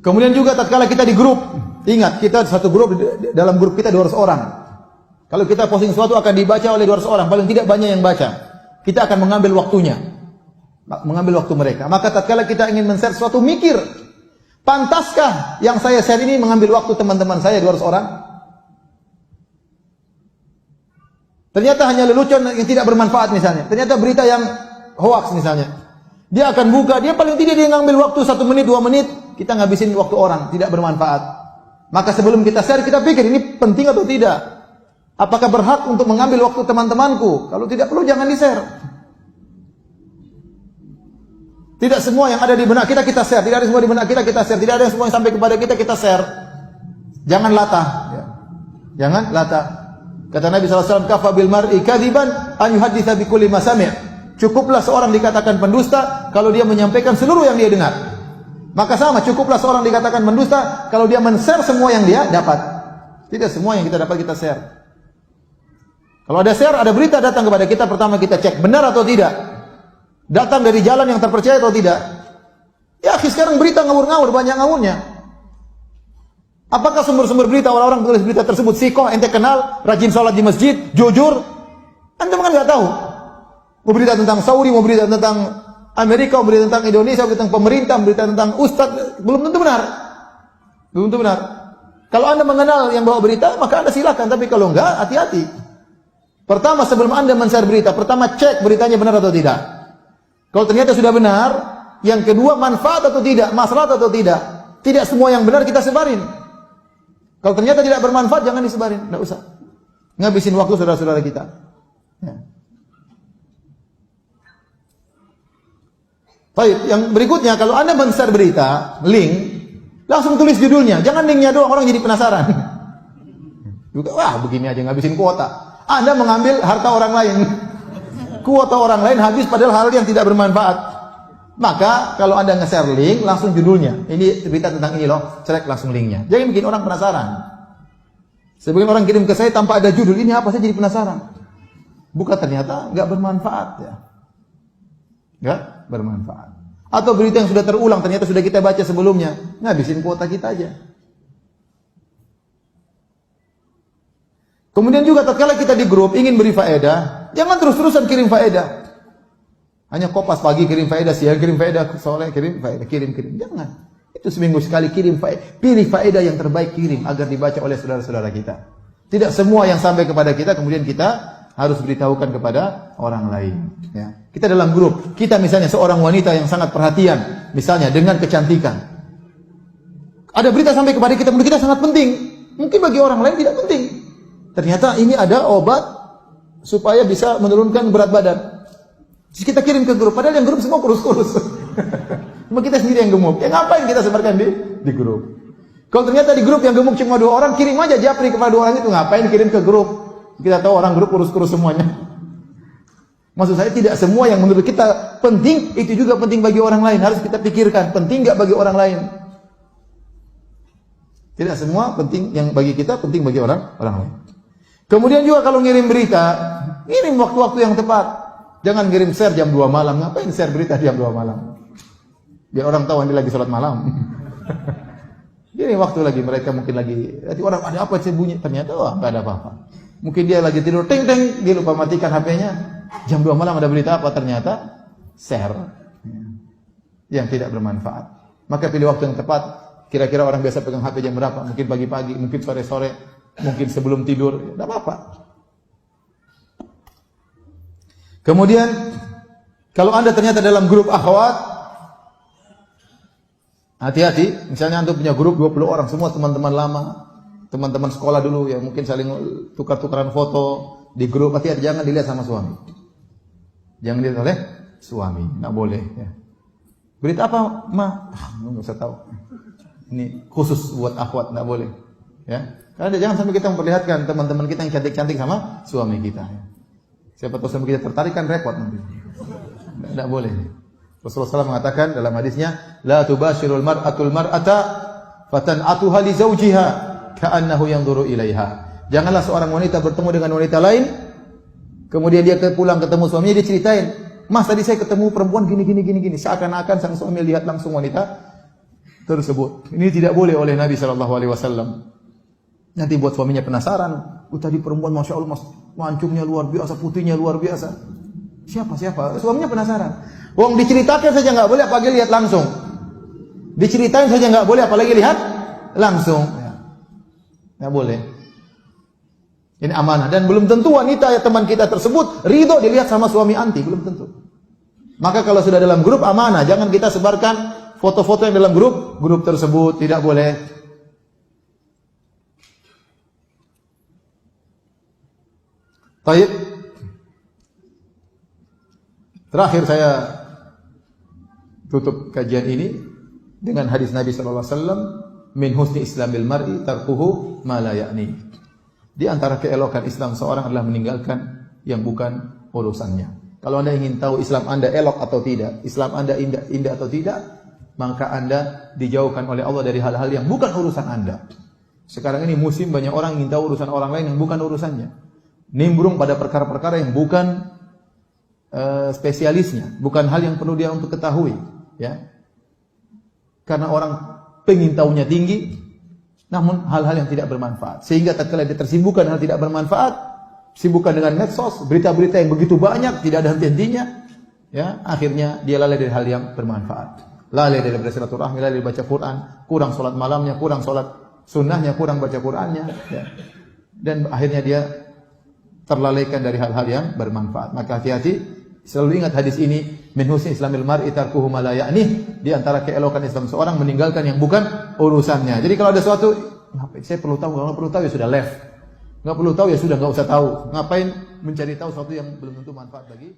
Kemudian juga tatkala kita di grup, ingat kita satu grup, dalam grup kita 200 orang. Kalau kita posting sesuatu akan dibaca oleh 200 orang, paling tidak banyak yang baca. Kita akan mengambil waktunya, mengambil waktu mereka. Maka tatkala kita ingin men-share sesuatu, mikir, pantaskah yang saya share ini mengambil waktu teman-teman saya 200 orang? Ternyata hanya lelucon yang tidak bermanfaat misalnya. Ternyata berita yang hoax misalnya. Dia akan buka, dia paling tidak dia ngambil waktu 1 menit, 2 menit, kita ngabisin waktu orang, tidak bermanfaat. Maka sebelum kita share, kita pikir ini penting atau tidak. Apakah berhak untuk mengambil waktu teman-temanku? Kalau tidak perlu, jangan di-share. Tidak semua yang ada di benak kita, kita share. Tidak ada semua di benak kita, kita share. Tidak ada semua yang sampai kepada kita, kita share. Jangan latah. Ya. Jangan latah. Kata Nabi SAW, kafa bil mar'i kadziban an yuhadditsa bi kulli ma sami'. Cukuplah seorang dikatakan pendusta kalau dia menyampaikan seluruh yang dia dengar. Maka sama, cukuplah seorang dikatakan pendusta kalau dia men-share semua yang dia dapat. Tidak semua yang kita dapat kita share. Kalau ada share, ada berita datang kepada kita, pertama kita cek benar atau tidak. Datang dari jalan yang terpercaya atau tidak. Ya, sekarang berita ngawur-ngawur, banyak ngawurnya. Apakah sumber-sumber berita orang-orang tulis berita tersebut sikoh, ente kenal, rajin sholat di masjid, jujur? Anda kan nggak tahu. Mau berita tentang Saudi, mau berita tentang Amerika, mau berita tentang Indonesia, mau berita tentang pemerintah, mau berita tentang ustadz, belum tentu benar. Belum tentu benar. Kalau Anda mengenal yang bawa berita, maka Anda silakan. Tapi kalau enggak, hati-hati. Pertama, sebelum Anda men-share berita, pertama cek beritanya benar atau tidak. Kalau ternyata sudah benar, yang kedua manfaat atau tidak, maslahat atau tidak. Tidak semua yang benar kita sebarin. Kalau ternyata tidak bermanfaat, jangan disebarin. Tidak usah. Ngabisin waktu saudara-saudara kita. Ya. Baik, yang berikutnya, kalau Anda men-share berita, link, langsung tulis judulnya. Jangan linknya doang, orang jadi penasaran. Wah, begini aja ngabisin kuota. Anda mengambil harta orang lain. Kuota orang lain habis padahal hal yang tidak bermanfaat. Maka, kalau Anda nge-share link, langsung judulnya. Ini berita tentang ini loh, selek langsung linknya. Jangan bikin orang penasaran. Sebagian orang kirim ke saya tanpa ada judul, ini apa, saya jadi penasaran. Bukan, ternyata nggak bermanfaat ya. Nggak bermanfaat. Atau berita yang sudah terulang, ternyata sudah kita baca sebelumnya, ngabisin kuota kita aja. Kemudian juga tatkala kita di grup ingin beri faedah, jangan terus-terusan kirim faedah. Hanya kopas pagi kirim faedah, siang kirim faedah, sore kirim faedah, kirim. Jangan. Itu seminggu sekali kirim faedah. Pilih faedah yang terbaik, kirim agar dibaca oleh saudara-saudara kita. Tidak semua yang sampai kepada kita kemudian kita harus beritahukan kepada orang lain. Ya. Kita dalam grup, kita misalnya seorang wanita yang sangat perhatian, misalnya dengan kecantikan. Ada berita sampai kepada kita, menurut kita sangat penting. Mungkin bagi orang lain tidak penting. Ternyata ini ada obat supaya bisa menurunkan berat badan. Terus kita kirim ke grup, padahal yang grup semua kurus-kurus. Cuma kita sendiri yang gemuk. Ya ngapain kita sebarkan di grup? Kalau ternyata di grup yang gemuk cuma 2 orang, kirim aja japri kepada 2 orang itu. Ngapain kirim ke grup? Kita tahu orang grup kurus-kurus semuanya. Maksud saya tidak semua yang menurut kita penting itu juga penting bagi orang lain. Harus kita pikirkan penting nggak bagi orang lain. Tidak semua penting yang bagi kita penting bagi orang lain. Kemudian juga kalau ngirim berita, ngirim waktu-waktu yang tepat. Jangan ngirim share jam 2 malam. Ngapain share berita jam 2 malam? Biar orang tahu Anda lagi sholat malam. Ini waktu lagi mereka mungkin lagi. Nanti orang ada apa sih bunyi? Ternyata nggak ada apa-apa. Mungkin dia lagi tidur, ting-ting, dia lupa matikan HP-nya. Jam 2 malam ada berita apa? Ternyata share yang tidak bermanfaat. Maka pilih waktu yang tepat. Kira-kira orang biasa pegang HP jam berapa? Mungkin pagi-pagi, mungkin sore-sore, mungkin sebelum tidur. Tidak apa-apa. Kemudian, kalau Anda ternyata dalam grup akhwat, hati-hati. Misalnya Anda punya grup 20 orang, semua teman-teman lama. Teman-teman sekolah dulu yang mungkin saling tukar-tukaran foto di grup, hati-hati jangan dilihat sama suami. Jangan dilihat oleh suami, enggak boleh ya. Berita apa, Ma? Enggak usah tahu. Ini khusus buat akhwat, enggak boleh. Ya. Karena jangan sampai kita memperlihatkan teman-teman kita yang cantik-cantik sama suami kita ya. Siapa tahu suami kita tertarik kan repot nanti. Enggak boleh. Rasulullah SAW mengatakan dalam hadisnya, la tubashirul mar'atul mar'ata fatan'atuha li zawjiha ka'annahu yanzuru ilaiha. Janganlah seorang wanita bertemu dengan wanita lain, kemudian dia pulang ketemu suaminya, dia ceritain, "Mas, tadi saya ketemu perempuan gini. Seakan-akan sang suami lihat langsung wanita tersebut. Ini tidak boleh oleh Nabi Shallallahu Alaihi Wasallam. Nanti buat suaminya penasaran. Tadi perempuan masya Allah mancungnya luar biasa, putihnya luar biasa. Siapa? Suaminya penasaran. Wong diceritakan saja nggak boleh, apalagi lihat langsung. Diceritain saja nggak boleh, apalagi lihat langsung. Nggak boleh. Ini amanah, dan belum tentu wanita ya teman kita tersebut ridho dilihat sama suami anti, belum tentu. Maka kalau sudah dalam grup amanah, jangan kita sebarkan foto-foto yang dalam grup tersebut, tidak boleh. Baik. Terakhir saya tutup kajian ini dengan hadis Nabi sallallahu alaihi wasallam, min husni islamil mar'i tarkuhu ma la ya'ni. Di antara keelokan Islam seorang adalah meninggalkan yang bukan urusannya. Kalau Anda ingin tahu Islam Anda elok atau tidak, Islam Anda indah atau tidak, maka Anda dijauhkan oleh Allah dari hal-hal yang bukan urusan Anda. Sekarang ini musim banyak orang ingin tahu urusan orang lain yang bukan urusannya. Nimbrung pada perkara-perkara yang bukan spesialisnya, bukan hal yang perlu dia untuk ketahui, ya. Karena orang pengen tahunya tinggi, namun hal-hal yang tidak bermanfaat. Sehingga tatkala dia tersibukkan hal tidak bermanfaat, sibukkan dengan medsos, berita-berita yang begitu banyak, tidak ada henti-hentinya, ya, akhirnya dia lalai dari hal yang bermanfaat. Lalai dari bersilaturahmi, lalai dari baca Quran, kurang salat malamnya, kurang salat sunnahnya, kurang baca Qurannya, ya. Dan akhirnya dia terlalaikan dari hal-hal yang bermanfaat. Maka hati-hati, selalu ingat hadis ini, min husni islamil mar'i tarkuhu ma la ya'nih. Di antara keelokan Islam seorang meninggalkan yang bukan urusannya. Jadi kalau ada sesuatu, ngapain saya perlu tahu? Kalau nggak perlu tahu ya sudah left. Nggak perlu tahu ya sudah nggak usah tahu. Ngapain mencari tahu sesuatu yang belum tentu manfaat bagi